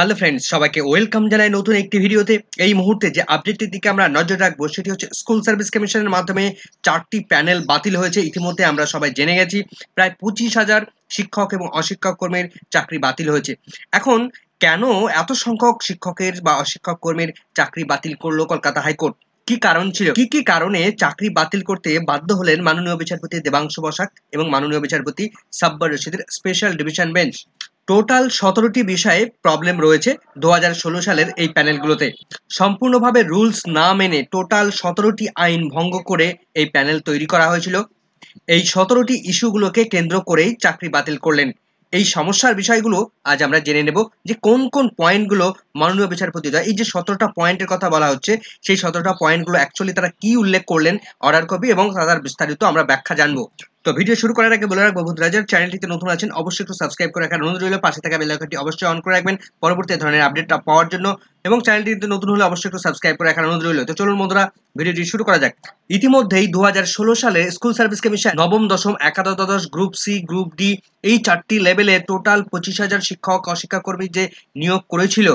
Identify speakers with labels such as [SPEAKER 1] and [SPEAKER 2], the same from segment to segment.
[SPEAKER 1] Hello friends, সবাইকে welcome জানাই নতুন একটি ভিডিওতে। এই মুহূর্তে যে আপডেটটির দিকে আমরা নজর রাখবো সেটি হচ্ছে স্কুল সার্ভিস কমিশনের মাধ্যমে 4টি প্যানেল বাতিল হয়েছে। ইতিমধ্যে আমরা সবাই জেনে গেছি প্রায় 25,000 শিক্ষক এবং অশিক্ষক কর্মীর চাকরি বাতিল হয়েছে। এখন কেন এত সংখ্যক শিক্ষকের বা অশিক্ষক কর্মীর চাকরি বাতিল করলো কলকাতা হাইকোর্ট? কি কারণ ছিল, কি কারণে চাকরি বাতিল করতে বাধ্য হলেন মাননীয় বিচারপতি দেবাংশু বসাক এবং মাননীয় বিচারপতি সাব্বার রশিদের স্পেশাল ডিভিশন বেঞ্চ? টোটাল 17টি বিষয়ে প্রবলেম রয়েছে 2016 সালের এই প্যানেলগুলোতে। সম্পূর্ণভাবে রুলস না মেনে টোটাল 17টি আইন ভঙ্গ করে এই প্যানেল তৈরি করা হয়েছিল। এই 17টি ইস্যুগুলোকে কেন্দ্র করেই চাকরি বাতিল করলেন। এই সমস্যার বিষয়গুলো আজ আমরা জেনে নেব যে কোন কোন পয়েন্টগুলো মাননীয় বিচারপতিরা, এই যে 17টা পয়েন্টের কথা বলা হচ্ছে, সেই 17টা পয়েন্টগুলো অ্যাকচুয়ালি তারা কি উল্লেখ করলেন অর্ডার কপি এবং তার বিস্তারিত আমরা ব্যাখ্যা জানবো। তো ভিডিও শুরু করার আগে বলে রাখবো, বন্ধুরা যারা চ্যানেলটিতে নতুন আছেন অবশ্যই একটু সাবস্ক্রাইব করে রাখার অনুরোধ রইল। পাশে থাকা বেল আইকনটি অবশ্যই অন করে রাখবেন পরবর্তী ধরনের আপডেটটা পাওয়ার জন্য, এবং চ্যানেলটিতে নতুন হলে অবশ্যই একটু সাবস্ক্রাইব করে রাখার অনুরোধ রইল। তো চলুন বন্ধুরা, ভিডিওটি শুরু করা যাক। ইতিমধ্যেই 2016 সালে স্কুল সার্ভিস কমিশন নবম, দশম, একাদশ, দ্বাদশ, গ্রুপ সি, গ্রুপ ডি এই 4টি লেভেলে টোটাল 25,000 শিক্ষক অশিক্ষক কর্মী যে নিয়োগ করেছিল,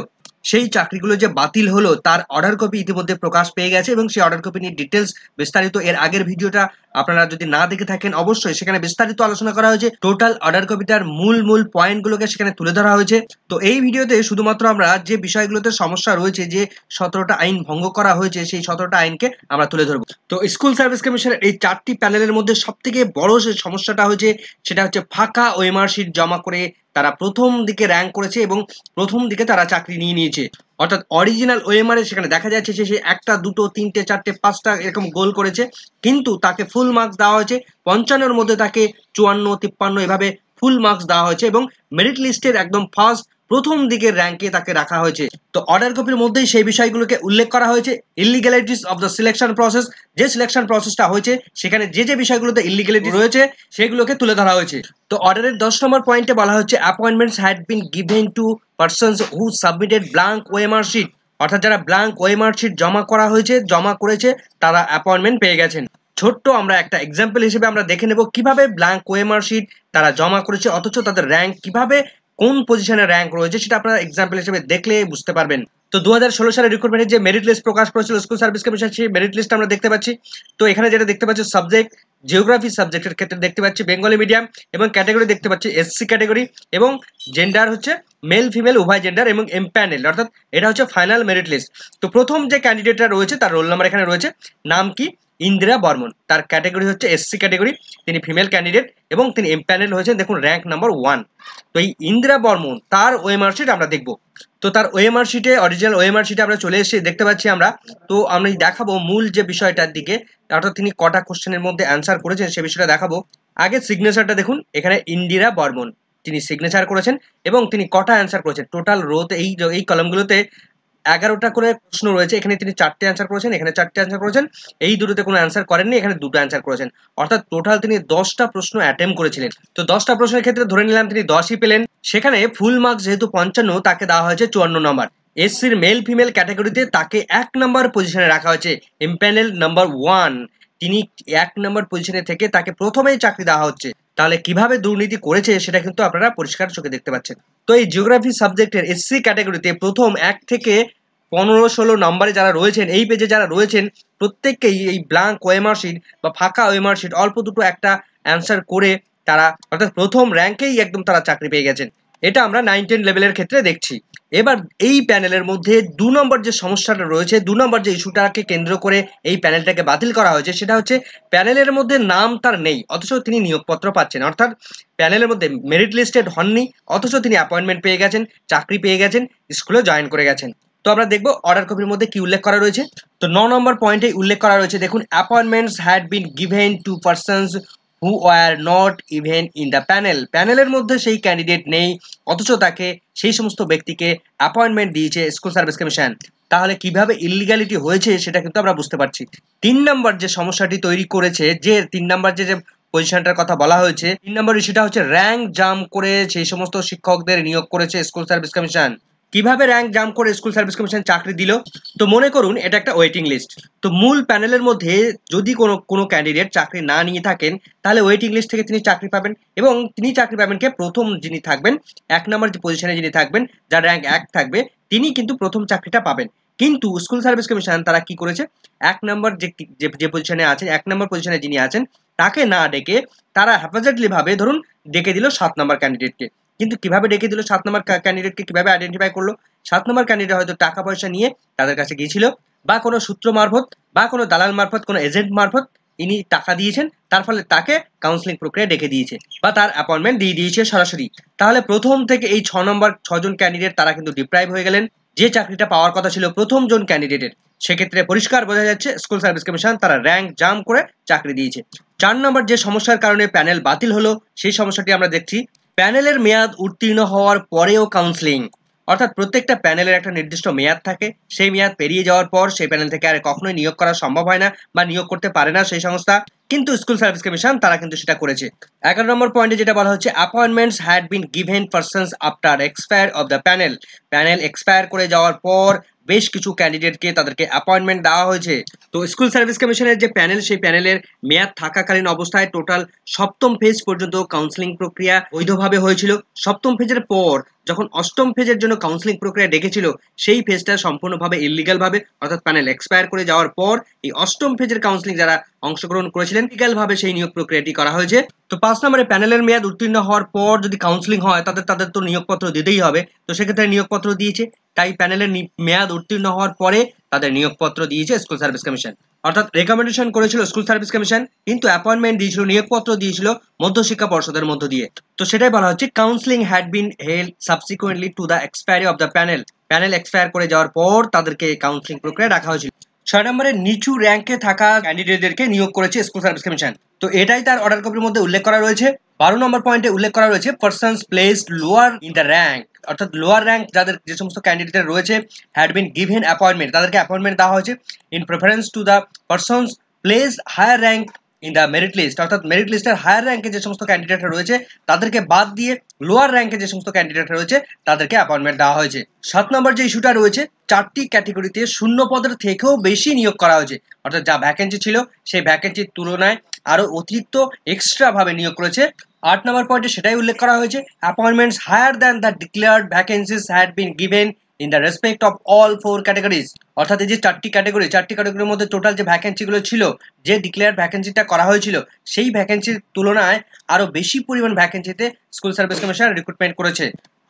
[SPEAKER 1] সেই চাকরিগুলো যে বাতিল হলো তার অর্ডার কপি ইতিমধ্যে প্রকাশ পেয়ে গেছে, এবং সেই অর্ডার কপি নিয়ে ডিটেলস বিস্তারিত এর আগের ভিডিওটা আপনারা যদি না দেখে থাকেন অবশ্যই সেখানে বিস্তারিত আলোচনা করা হয়েছে। টোটাল অর্ডার কপিটার মূল পয়েন্টগুলোকে সেখানে তুলে ধরা হয়েছে। তো এই ভিডিওতে শুধুমাত্র আমরা যে বিষয়গুলোতে সমস্যা রয়েছে, যে 17টা আইন ভঙ্গ করা হয়েছে, সেই 17টা আইনকে আমরা তুলে ধরবো। তো স্কুল সার্ভিস কমিশনের এই 4টি প্যানেলের মধ্যে সব থেকে বড় যে সমস্যাটা হয়েছে সেটা হচ্ছে ফাঁকা ওএমআর শিট জমা করে তারা প্রথম দিকে র্যাঙ্ক করেছে এবং প্রথম দিকে তারা চাকরি নিয়েছে। অর্থাৎ অরিজিনাল ওএমআর এ সেখানে দেখা যাচ্ছে যে সে 1টা, 2টো, 3টে, 4টে, 5টা এরকম গোল করেছে, কিন্তু তাকে ফুল মার্কস দেওয়া হয়েছে 55-এর মধ্যে তাকে 54, 53 এভাবে ফুল মার্কস দেওয়া হয়েছে, এবং মেরিট লিস্টের একদম ফার্স্ট প্রথম দিকের র্যাঙ্কে তাকে রাখা হয়েছে। তো অর্ডার কপির মধ্যেই সেই বিষয়গুলোকে উল্লেখ করা হয়েছে। Illegalities of the selection process, যে সিলেকশন প্রসেসটা হয়েছে সেখানে যে বিষয়গুলোতে ইলিগ্যালিটি রয়েছে সেগুলোকে তুলে ধরা হয়েছে। তো অর্ডারের 10 নম্বর পয়েন্টে বলা হচ্ছে appointments had been given to persons who submitted blank OMR sheet. অর্থাৎ যারা ব্ল্যাঙ্ক ওএমআর শিট জমা করেছে তারা অ্যাপয়েন্টমেন্ট পেয়ে গেছেন। ছোট্ট আমরা একটা এক্সাম্পল হিসেবে আমরা দেখে নেব কিভাবে ব্ল্যাঙ্ক ওএমআর শিট তারা জমা করেছে অথচ তাদের র্যাঙ্ক কিভাবে, কোন পজিশনে র্যাঙ্ক রয়েছে সেটা আপনারা এক্সাম্পল হিসেবে দেখলে বুঝতে পারবেন। তো 2016 সালে রিক্রুটমেন্টের যে মেরিট লিস্ট প্রকাশ করেছিল স্কুল সার্ভিস কমিশন, সেই মেরিট লিস্ট আমরা দেখতে পাচ্ছি। তো এখানে যেটা দেখতে পাচ্ছি, সাবজেক্ট জিওগ্রাফি সাবজেক্টের ক্ষেত্রে দেখতে পাচ্ছি বেঙ্গলি মিডিয়াম, এবং ক্যাটাগরি দেখতে পাচ্ছি এসসি ক্যাটাগরি, এবং জেন্ডার হচ্ছে মেল ফিমেল উভয় জেন্ডার, এবং এমপ্যানেল, অর্থাৎ এটা হচ্ছে ফাইনাল মেরিট লিস্ট। তো প্রথম যে ক্যান্ডিডেটটা রয়েছে তার রোল নাম্বার এখানে রয়েছে, নাম কি ইন্দিরা বর্মন, তার ক্যাটাগরি হচ্ছে এসসি ক্যাটাগরি, তিনি ফিমেল ক্যান্ডিডেট এবং তিনি এমপ্যানেল হয়েছেন, দেখুন র্যাঙ্ক নাম্বার 1। তো এই ইন্দিরা বর্মন তার ওএমআর শিট আমরা দেখব। তো তার ওএমআর শিটে, অরিজিনাল ওএমআর শিটে আমরা চলে এসেছি, দেখতে পাচ্ছি আমরা। তো আমি দেখাবো মূল যে বিষয়টার দিকে, অর্থাৎ তিনি কটা কোশ্চেনের মধ্যে অ্যান্সার করেছেন সে বিষয়টা দেখাবো। আগে সিগনেচারটা দেখুন, এখানে ইন্দিরা বর্মন তিনি সিগনেচার করেছেন এবং তিনি কটা অ্যান্সার করেছেন। টোটাল রোতে এই কলামগুলোতে 11টা করে প্রশ্ন রয়েছে, এখানে তিনি 4টে অ্যান্সার করেছেন, এখানে 4টে অ্যান্সার করেছেন, এই দুটোতে কোনো অ্যান্সার করেননি, এখানে 2টো অ্যান্সার করেছেন। অর্থাৎ টোটাল তিনি 10টা প্রশ্ন অ্যাটেম্প করেছিলেন। তো 10টা প্রশ্নের ক্ষেত্রে ধরে নিলাম তিনি 10ই পেলেন। সেখানে ফুল মার্কস যেহেতু 55, তাকে দেওয়া হয়েছে 54 নম্বর। এসসির মেল ফিমেল ক্যাটাগরিতে তাকে 1 নম্বর পজিশনে রাখা হয়েছে, এমপ্যানেল নাম্বার 1, তিনি 1 নম্বর পজিশনে থেকে তাকে প্রথমেই চাকরি দেওয়া হচ্ছে। তাহলে কিভাবে দুর্নীতি করেছে সেটা কিন্তু আপনারা পরিষ্কার চোখে দেখতে পাচ্ছেন। তো এই জিওগ্রাফি সাবজেক্টের এসসি ক্যাটাগরিতে প্রথম 1 থেকে 15-16 নম্বরে যারা রয়েছেন, এই পেজে যারা রয়েছেন, প্রত্যেককেই এই ব্ল্যাঙ্ক ওএমআর শিট বা ফাঁকা ওএমআর শিট অল্প দুটো একটা অ্যান্সার করে তারা, অর্থাৎ প্রথম র্যাঙ্কেই একদম তারা চাকরি পেয়ে গেছেন। এটা আমরা 9-10 লেভেলের ক্ষেত্রে দেখছি। এবার এই প্যানেলের মধ্যে 2 নম্বর যে সমস্যাটা রয়েছে, 2 নম্বর যে ইস্যুটাকে কেন্দ্র করে এই প্যানেলটাকে বাতিল করা হয়েছে, সেটা হচ্ছে প্যানেলের মধ্যে নাম তার নেই অথচ তিনি নিয়োগপত্র পাচ্ছেন। অর্থাৎ প্যানেলের মধ্যে মেরিট লিস্টেড হননি অথচ তিনি অ্যাপয়েন্টমেন্ট পেয়ে গেছেন, চাকরি পেয়ে গেছেন, স্কুলে জয়েন করে গেছেন। তো আমরা দেখবো অর্ডার কপির মধ্যে কি উল্লেখ করা রয়েছে। তো 9 নম্বর পয়েন্টে উল্লেখ করা রয়েছে, দেখুন appointments had been given to persons who were not even in the panel. প্যানেলের মধ্যে সেই ক্যান্ডিডেট নেই অথচ তাকে, সেই সমস্ত ব্যক্তিকে অ্যাপয়েন্টমেন্ট দিয়েছে স্কুল সার্ভিস কমিশন। তাহলে কিভাবে ইলিগ্যালিটি হয়েছে সেটা কিন্তু আমরা বুঝতে পারছি। 3 নম্বর যে সমস্যাটি তৈরি করেছে, যে 3 নম্বর যে পজিশনটার কথা বলা হয়েছে, 3 নম্বর ইস্যুটা হচ্ছে র্যাঙ্ক জাম্প করে সেই সমস্ত শিক্ষকদের নিয়োগ করেছে স্কুল সার্ভিস কমিশন। কিভাবে র্যাঙ্ক জাম্প করে স্কুল সার্ভিস কমিশন চাকরি দিল? তো মনে করুন এটা একটা ওয়েটিং লিস্ট। তো মূল প্যানেলের মধ্যে যদি কোনো ক্যান্ডিডেট চাকরি না নিয়ে থাকেন, তাহলে ওয়েটিং লিস্ট থেকে তিনি চাকরি পাবেন, এবং তিনি চাকরি পাবেন কে? প্রথম যিনি থাকবেন, ১ নম্বর যে পজিশনে যিনি থাকবেন, যার র্যাঙ্ক ১ থাকবে, তিনি কিন্তু প্রথম চাকরিটা পাবেন। কিন্তু স্কুল সার্ভিস কমিশন তারা কি করেছে? ১ নম্বর যে পজিশনে আছেন, ১ নম্বর পজিশনে যিনি আছেন, তাকে না ডেকে তারা হ্যাপাজার্ডলি ভাবে ধরুন ডেকে দিল ৭ নম্বর ক্যান্ডিডেটকে। কিন্তু কিভাবে ডেকে দিল ৭ নম্বর ক্যান্ডিডেটকে, কিভাবে আইডেন্টিফাই করলো? ৭ নম্বর ক্যান্ডিডেট হয়তো টাকা পয়সা নিয়ে তাদের কাছে গিয়েছিল, বা কোনো সূত্র মারফত, বা কোনো দালাল মারফত, কোনো এজেন্ট মারফত ইনি টাকা দিয়েছেন, তার ফলে তাকে কাউন্সিলিং প্রক্রিয়া ডেকে দিয়েছে, বা তার অ্যাপয়েন্টমেন্ট দিয়ে দিয়েছে সরাসরি। তাহলে প্রথম থেকে এই ৬ জন ক্যান্ডিডেট তারা কিন্তু ডিপ্রাইভ হয়ে গেলেন যে চাকরিটা পাওয়ার কথা ছিল প্রথম জন ক্যান্ডিডেটের। সেক্ষেত্রে পরিষ্কার বোঝা যাচ্ছে স্কুল সার্ভিস কমিশন তারা র্যাঙ্ক জাম্প করে চাকরি দিয়েছে। ৪ নম্বর যে সমস্যার কারণে প্যানেল বাতিল হলো, সেই সমস্যাটি আমরা দেখছি। প্যানেলের মেয়াদ উত্তীর্ণ হওয়ার পরেও কাউন্সিলিং, অর্থাৎ প্রত্যেকটা প্যানেলের একটা নির্দিষ্ট মেয়াদ থাকে, সেই মেয়াদ পেরিয়ে যাওয়ার পর সেই প্যানেল থেকে আর কখনোই নিয়োগ করা সম্ভব হয় না, বা নিয়োগ করতে পারে না সেই সংস্থা। কিন্তু স্কুল সার্ভিস কমিশন তারা কিন্তু সেটা করেছে। ১১ নম্বর পয়েন্টে যেটা বলা হচ্ছে, appointments had been given persons after expire of the panel. Panel expire করে যাওয়ার পর বেশ কিছু ক্যান্ডিডেটকে তাদেরকে অ্যাপয়েন্টমেন্ট দেওয়া হয়েছে। তো স্কুল সার্ভিস কমিশনের যে প্যানেল, সেই প্যানেলের মেয়াদ থাকাকালীন অবস্থায় টোটাল সপ্তম ফেজ পর্যন্ত কাউন্সিলিং প্রক্রিয়া বৈধভাবে হয়েছিল। সপ্তম ফেজের পর যখন অষ্টম ফেজের জন্য কাউন্সিলিং প্রক্রিয়া ডেকেছিল, সেই ফেজটা সম্পূর্ণভাবে ইলিগাল ভাবে, অর্থাৎ প্যানেল এক্সপায়ার করে যাওয়ার পর এই অষ্টম ফেজের কাউন্সিলিং যারা অংশগ্রহণ করেছিলেন, লিগাল ভাবে সেই নিয়োগ প্রক্রিয়াটি করা হয়েছে। তো ৫ নম্বরে প্যানেলের মেয়াদ উত্তীর্ণ হওয়ার পর যদি কাউন্সিলিং হয়, তাদের তো নিয়োগপত্র দিতেই হবে। তো সেক্ষেত্রে নিয়োগপত্র দিয়েছে, তাই প্যানেলের মেয়াদ উত্তীর্ণ হওয়ার পরে তাদের নিয়োগপত্র দিয়েছে স্কুল সার্ভিস কমিশন। অর্থাৎ রেকমেন্ডেশন করেছিল স্কুল সার্ভিস কমিশন, কিন্তু অ্যাপয়েন্টমেন্ট দিয়েছিল, নিয়োগপত্র দিয়েছিল মধ্যশিক্ষা পর্ষদের মধ্য দিয়ে। তো সেটাই বলা হচ্ছে, counselling had been held subsequently to the expiry of the panel. Panel expire করে যাওয়ার পর তাদেরকে কাউন্সিলিং প্রক্রিয়া রাখা হয়েছিল। ৬ নম্বরে নিচু র্যাঙ্কে থাকা ক্যান্ডিডেটদেরকে নিয়োগ করেছে স্কুল সার্ভিস কমিশন। তো এটাই তার অর্ডার কপির মধ্যে উল্লেখ করা রয়েছে। ১২ নম্বর পয়েন্টে উল্লেখ করা রয়েছে, persons placed lower in the rank, অর্থাৎ লোয়ার র্যাঙ্ক যাদের যে সমস্ত ক্যান্ডিডেট রয়েছে, হ্যাড বিন গিভেন অ্যাপয়েন্টমেন্ট, তাদেরকে অ্যাপয়েন্টমেন্ট দেওয়া হয়েছে in preference to the persons placed higher rank in the merit list, অর্থাৎ মেরিট লিস্টের হায়ার র্যাঙ্কে যে সমস্ত ক্যান্ডিডেট রয়েছে তাদেরকে বাদ দিয়ে লোয়ার র্যাঙ্কে যে সমস্ত ক্যান্ডিডেট রয়েছে তাদেরকে অ্যাপয়েন্টমেন্ট দেওয়া হয়েছে। ৭ নম্বর যে ইস্যুটা রয়েছে, ৪টি ক্যাটেগরিতে শূন্য পদের থেকেও বেশি নিয়োগ করা হয়েছে, অর্থাৎ যা ভ্যাকেন্সি ছিল সেই ভ্যাকেন্সির তুলনায় আরো অতিরিক্ত এক্সট্রা ভাবে নিয়োগ করেছে। ৮ নম্বর পয়েন্টে সেটাই উল্লেখ করা হয়েছে, appointments higher than the declared vacancies had been given in the respect of all 4 categories. অর্থাৎ এই যে ৪টি ক্যাটাগরির মধ্যে টোটাল যে ভ্যাকেন্সিগুলো ছিল, যে ডিক্লেয়ার্ড ভ্যাকেন্সিটা করা হয়েছিল, সেই ভ্যাকেন্সির তুলনায় আরো বেশি পরিমাণ ভ্যাকেন্সিতে স্কুল সার্ভিস কমিশন রিক্রুটমেন্ট করেছে।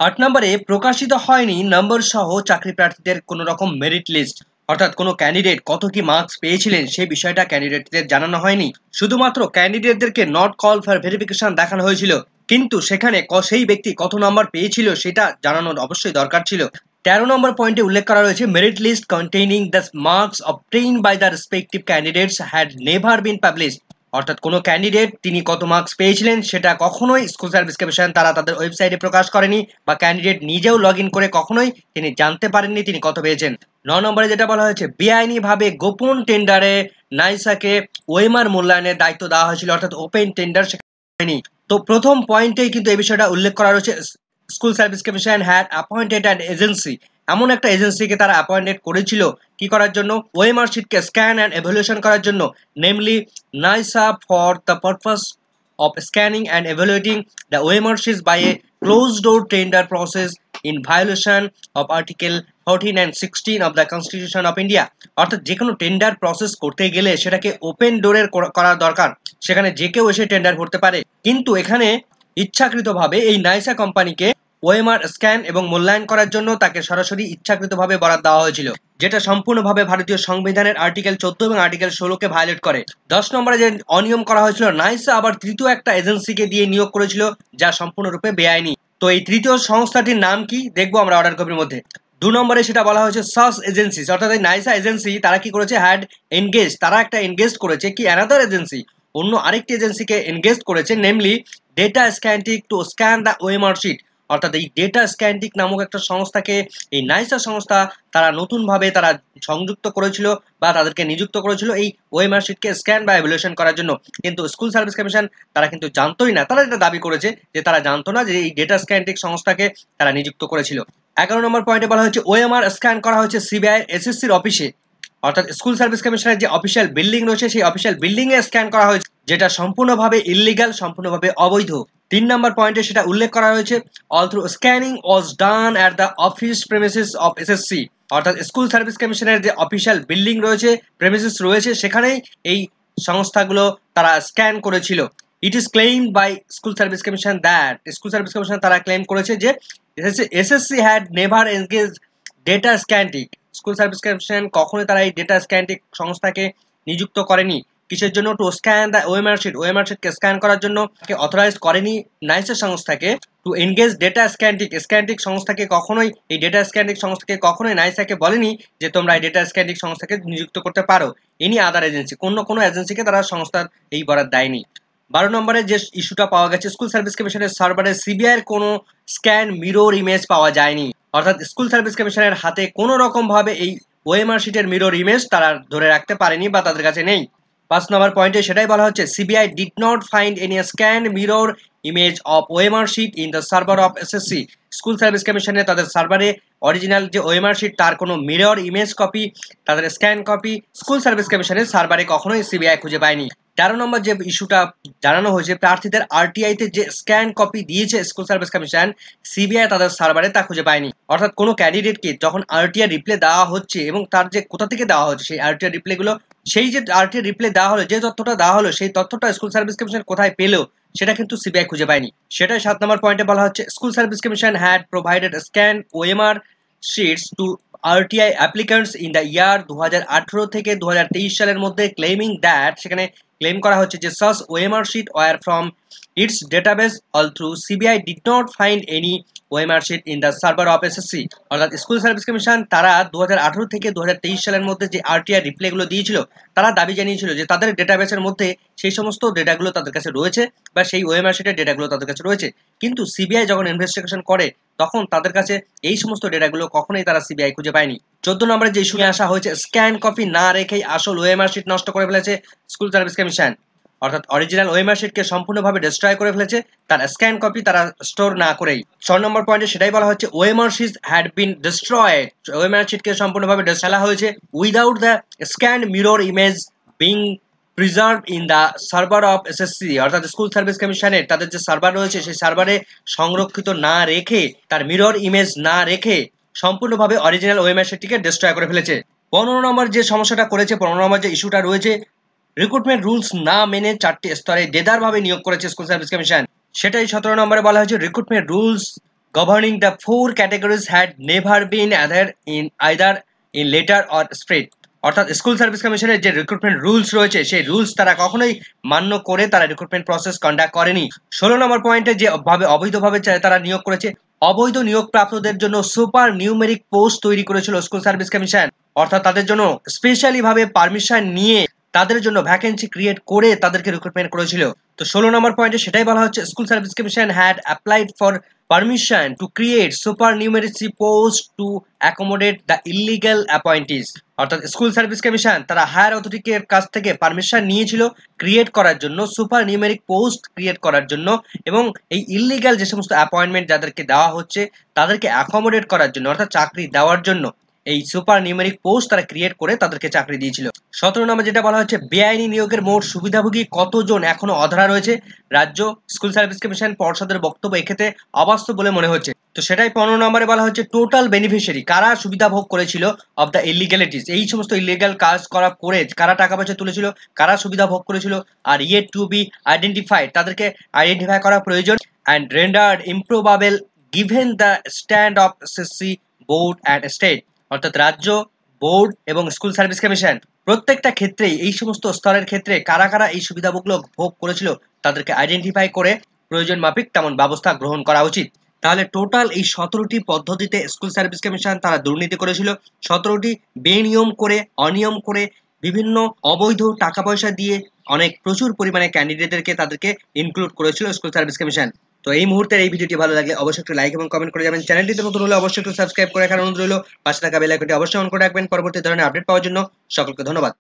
[SPEAKER 1] ৮ নম্বরে প্রকাশিত হয়নি নম্বর সহ চাকরি প্রার্থীদের কোনো রকম মেরিট লিস্ট, অর্থাৎ কোনো ক্যান্ডিডেট কত কি মার্কস পেয়েছিলেন সেই বিষয়টা ক্যান্ডিডেটদের জানানো হয়নি। শুধুমাত্র ক্যান্ডিডেটদেরকে নট কল ফর ভেরিফিকেশন দেখানো হয়েছিল, কিন্তু সেখানে সেই ব্যক্তি কত নম্বর পেয়েছিল সেটা জানানোর অবশ্যই দরকার ছিল। ১৩ নম্বর পয়েন্টে উল্লেখ করা রয়েছে, merit list containing the marks obtained by the respective candidates had never been published. অর্থাৎ কোনো ক্যান্ডিডেট তিনি কত মার্কস পেয়েছিলেন সেটা কখনোই স্কুল সার্ভিস কমিশন তারা তাদের ওয়েবসাইটে প্রকাশ করেনি, বা ক্যান্ডিডেট নিজেও লগ ইন করে কখনোই তিনি জানতে পারেননি তিনি কত পেয়েছেন। ৯ নম্বরে যেটা বলা হয়েছে, বেআইনিভাবে গোপন টেন্ডারে নাইসাকে ওএমআর মূল্যায়নের দায়িত্ব দেওয়া হয়েছিল, অর্থাৎ ওপেন টেন্ডার হয়নি। তো প্রথম পয়েন্টেই কিন্তু এই বিষয়টা উল্লেখ করা রয়েছে, school service commission had appointed an agency, এমন একটা এজেন্সিকে তারা অ্যাপয়েন্টেড করেছিল কি করার জন্য? ওএমআর শিটকে স্ক্যান অ্যান্ড এভালুয়েশন করার জন্য, namely Nysa for the purpose of scanning and evaluating the OMR sheets by a closed door tender process in violation of Article 14 and 16 of the Constitution of India। অর্থাৎ যে কোনো tender process করতে গেলে সেটাকে open ডোরের করা দরকার, সেখানে যে কেউ এসে টেন্ডার করতে পারে। কিন্তু এখানে ইচ্ছাকৃতভাবে এই নাইসা কোম্পানিকে ওএমআর স্ক্যান এবং মূল্যায়ন করার জন্য তাকে সরাসরি ইচ্ছাকৃতভাবে বরাদ দেওয়া হয়েছিল, যেটা সম্পূর্ণভাবে ভারতীয় সংবিধানের আর্টিকেল ১৪ এবং আর্টিকেল ১৬কে ভায়োলেট করে। ১০ নম্বরে যে অনিয়ম করা হয়েছিল, নাইসা আবার তৃতীয় একটা এজেন্সিকে দিয়ে নিয়োগ করেছিল, যা সম্পূর্ণরূপে বেআইনি। তো এই তৃতীয় সংস্থাটির নাম কি দেখবো আমরা অর্ডার কপির মধ্যে। ২ নম্বরে সেটা বলা হয়েছে সাস এজেন্সিস, অর্থাৎ এই নাইসা এজেন্সি তারা কি করেছে, হ্যাড এনগেজ, তারা একটা এনগেজ করেছে কি অ্যানাদার এজেন্সি, অন্য আরেকটি এজেন্সিকে এনগেজ করেছে, namely data Scantech to scan the OMR sheet. অর্থাৎ এই ডেটা স্ক্যান্টিক নামক একটা সংস্থাকে এই নাইসা সংস্থা তারা নতুনভাবে তারা সংযুক্ত করেছিল, বা তাদেরকে নিযুক্ত করেছিল এই ওএমআর শিটকে স্ক্যান বা এভালুয়েশন করার জন্য। কিন্তু স্কুল সার্ভিস কমিশন তারা কিন্তু জানতোই না, তারা এটা দাবি করেছে যে তারা জানতো না যে এই ডেটা স্ক্যান্টিক সংস্থাকে তারা নিযুক্ত করেছিল। 11 নম্বর পয়েন্টে বলা হচ্ছে ওএমআর স্ক্যান করা হয়েছে সিবিআই এসএসসির অফিসে, অর্থাৎ স্কুল সার্ভিস কমিশনের যে অফিসিয়াল বিল্ডিং রয়েছে সেই অফিসিয়াল বিল্ডিং এ স্ক্যান করা হয়েছে, যেটা সম্পূর্ণভাবে ইললিগাল, সম্পূর্ণভাবে অবৈধ। 3 নম্বর পয়েন্টে সেটা উল্লেখ করা হয়েছে all through scanning was done at the office premises of SSC, অর্থাৎ স্কুল সার্ভিস কমিশনের যে অফিসিয়াল বিল্ডিং রয়েছে, প্রেমিসেস রয়েছে, সেখানেই এই সংস্থাগুলো তারা স্ক্যান করেছিল। It is claim by school service commission that, school service commission তারা ক্লেম করেছে যে SSC had never engage data Scantech, school service commission কখনোই তারা এই ডেটা স্ক্যান্টিং সংস্থাকে নিযুক্ত করেনি। কিসের জন্য? To scan the OMR sheet, OMR শিটকে স্ক্যান করার জন্য অথরাইজ করেনি নাইসের সংস্থাকে। To engage data Scantech, Scantech সংস্থাকে কখনোই, এই ডেটা স্ক্যান্টিং সংস্থাকে কখনোই নাইসাকে বলেনি যে তোমরা এই ডেটা স্ক্যান্টিং সংস্থাকে নিযুক্ত করতে পারো। এনি আদার এজেন্সি, কোনো এজেন্সিকে তারা সংস্থার এই বরাদ দেয়নি। 12 নম্বরে যে ইস্যুটা পাওয়া গেছে, স্কুল সার্ভিস কমিশনের সার্ভারে সিবিআই এর কোনো স্ক্যান মিরর ইমেজ পাওয়া যায়নি, অর্থাৎ স্কুল সার্ভিস কমিশনের হাতে কোনো রকম ভাবে এই ওএমআর শিটের মিরর ইমেজ তারা ধরে রাখতে পারেনি বা তাদের কাছে নেই। 5 নম্বর পয়েন্টে সেটাই বলা হচ্ছে CBI did not find any scan mirror image of OMR sheet in the server of SSC, school service কমিশনে তাদের সার্ভারে অরিজিনাল যে ওএমআর শিট তার কোনো মিরর ইমেজ কপি, তাদের স্ক্যান কপি স্কুল সার্ভিস কমিশনের সার্ভারে কখনোই সিবিআই খুঁজে পায়নি। 13 নম্বর যে ইস্যুটা জানানো হয়েছে, প্রার্থীদের আরটিআইতে যে স্ক্যান কপি দিয়েছে স্কুল সার্ভিস কমিশন, সিবিআই তাদের সার্ভারে তা খুঁজে পায়নি। অর্থাৎ কোনো ক্যান্ডিডেটকে যখন আরটিআই রিপ্লে দেওয়া হচ্ছে এবং তার যে কোথা থেকে দেওয়া হচ্ছে সেই আরটিআই রিপ্লেগুলো, সেই যে আরটিআই রিপ্লে দেওয়া হলো, যে তথ্যটা দেওয়া হলো, সেই তথ্যটা স্কুল সার্ভিস কমিশন কোথায় পেলো সেটা কিন্তু সিবিআই খুঁজে পায়নি। সেটাই 7 নম্বর পয়েন্টে বলা হচ্ছে school service commission had provided scan OMR sheets to RTI applicants in the year 2018 থেকে 2023 সালের মধ্যে, ক্লেমিং দ্যাট, সেখানে ক্লেম করা হচ্ছে যে such OMR sheet were from its database all through CBI did not find any OMR sheet in the server of SSC, অর্থাৎ school service commission তারা 2018 থেকে 2023 সালের মধ্যে যে আরটিআই রিপ্লেগুলো দিয়েছিল, তারা দাবি জানিয়েছিল যে তাদের ডেটাবেসের মধ্যে সেই সমস্ত ডেটাগুলো তাদের কাছে রয়েছে বা সেই ওএমআর শিটের ডেটাগুলো তাদের কাছে রয়েছে, কিন্তু সিবিআই যখন ইনভেস্টিগেশন করে তখন তাদের কাছে এই সমস্ত ডেটাগুলো কখনোই তারা সিবিআই খুঁজে পায়নি। 14 নম্বরে যে ইস্যু নিয়ে আসা হয়েছে স্ক্যান কপি না রেখেই আসল ওএমআর শিট নষ্ট করে ফেলেছে স্কুল সার্ভিস কমিশন, অর্থাৎ অরিজিনাল ওএমআর শিটকে সম্পূর্ণভাবে ডিস্ট্রয় করে ফেলেছে তার স্ক্যান কপি তারা স্টোর না করেই। 6 নম্বর পয়েন্টে সেটাই বলা হচ্ছে OMR sheet had been destroyed, OMR শিটকে সম্পূর্ণভাবে ফেলা হয়েছে without the scan mirror image being preserve in the server of SSC, অর্থাৎ স্কুল সার্ভিস কমিশনের তাদের যে সার্ভার রয়েছে সেই সার্ভারে সংরক্ষিত না রেখে, তার মিরর ইমেজ না রেখে সম্পূর্ণভাবে অরিজিনাল ওএমআর শিটটিকে ডিস্ট্রয় করে ফেলেছে। 15 নম্বর যে সমস্যাটা করেছে, 15 নম্বর যে ইস্যুটা রয়েছে, রিক্রুটমেন্ট রুলস না মেনে 4টি স্তরে দেদারভাবে নিয়োগ করেছে স্কুল সার্ভিস কমিশন, সেটাই 17 নম্বরে বলা হয়েছে recruitment rules governing the 4 categories had never bin either in letter or spread, অর্থাৎ স্কুল সার্ভিস কমিশনের যে রিক্রুটমেন্ট রুলস রয়েছে সেই রুলস তারা কখনোই মান্য করে তারা রিক্রুটমেন্ট প্রসেস কন্ডাক্ট করেনি। 16 নম্বর পয়েন্টে যে অবৈধভাবে তারা নিয়োগ করেছে, অবৈধ নিয়োগ প্রাপ্তদের জন্য সুপার নিউমেরিক পোস্ট তৈরি করেছিল স্কুল সার্ভিস কমিশন, অর্থাৎ তাদের জন্য স্পেশালি ভাবে পারমিশন নিয়ে তাদের জন্য ভ্যাকেন্সি ক্রিয়েট করে তাদেরকে রিক্রুটমেন্ট করেছিল। তো 16 নম্বর পয়েন্টে সেটাই বলা হচ্ছে school service commission had applied for permission to create supernumerary post to accommodate the illegal appointees, অর্থাৎ স্কুল সার্ভিস কমিশন তারা হায়ার অথরিটির কাছ থেকে পারমিশন নিয়েছিল ক্রিয়েট করার জন্য, সুপার নিউমেরিক পোস্ট ক্রিয়েট করার জন্য, এবং এই ইলিগাল যে সমস্ত অ্যাপয়েন্টমেন্ট যাদেরকে দেওয়া হচ্ছে তাদেরকে অ্যাকোমোডেট করার জন্য, অর্থাৎ চাকরি দেওয়ার জন্য এই সুপার নিউমেরিক পোস্ট তারা ক্রিয়েট করে তাদেরকে চাকরি দিয়েছিল। 17 নম্বর যেটা বলা হচ্ছে বেআইনি নিয়োগের মোট সুবিধাভোগী কতজন এখনো অধরা রয়েছে, রাজ্য স্কুল সার্ভিস কমিশন পর্ষদের বক্তব্য এক্ষেত্রে অবাস্তব বলে মনে হচ্ছে। তো সেটাই 15 নম্বরে বলা হচ্ছে টোটাল বেনিফিশিয়ারি কারা সুবিধা ভোগ করেছিল অফ দ্য ইলিগ্যালিটিস, এই সমস্ত ইলিগাল কাজ করা করে কারা টাকা পয়সা তুলেছিল, কারা সুবিধা ভোগ করেছিল, আর ইয়েট টু বি আইডেন্টিফাইড, তাদেরকে আইডেন্টিফাই করা প্রয়োজন, and rendered improbable given the stand of SSC board and state, অর্থাৎ রাজ্য, বোর্ড এবং স্কুল সার্ভিস কমিশন প্রত্যেকটা ক্ষেত্রেই এই সমস্ত স্তরের ক্ষেত্রে কারা কারা এই সুবিধাগুলো ভোগ করেছিল তাদেরকে আইডেন্টিফাই করে প্রয়োজন মাফিক তেমন ব্যবস্থা গ্রহণ করা উচিত। তাহলে টোটাল এই 17টি পদ্ধতিতে স্কুল সার্ভিস কমিশন তারা দুর্নীতি করেছিল, 17টি বেনিয়ম করে, অনিয়ম করে, বিভিন্ন অবৈধ টাকা পয়সা দিয়ে অনেক প্রচুর পরিমাণে ক্যান্ডিডেটদেরকে তাদেরকে ইনক্লুড করেছিল স্কুল সার্ভিস কমিশন। তো এই মুহূর্তে এই ভিডিওটি ভালো লাগলে অবশ্যই একটু লাইক এবং কমেন্ট করে যাবেন, চ্যানেলটিতে নতুন হলে অবশ্যই একটু সাবস্ক্রাইব করে রাখার অনুরোধ রইল, পাশে থাকা বেল আইকনটি অবশ্যই অন করে রাখবেন পরবর্তী ধরনের আপডেট পাওয়ার জন্য। সকলকে ধন্যবাদ।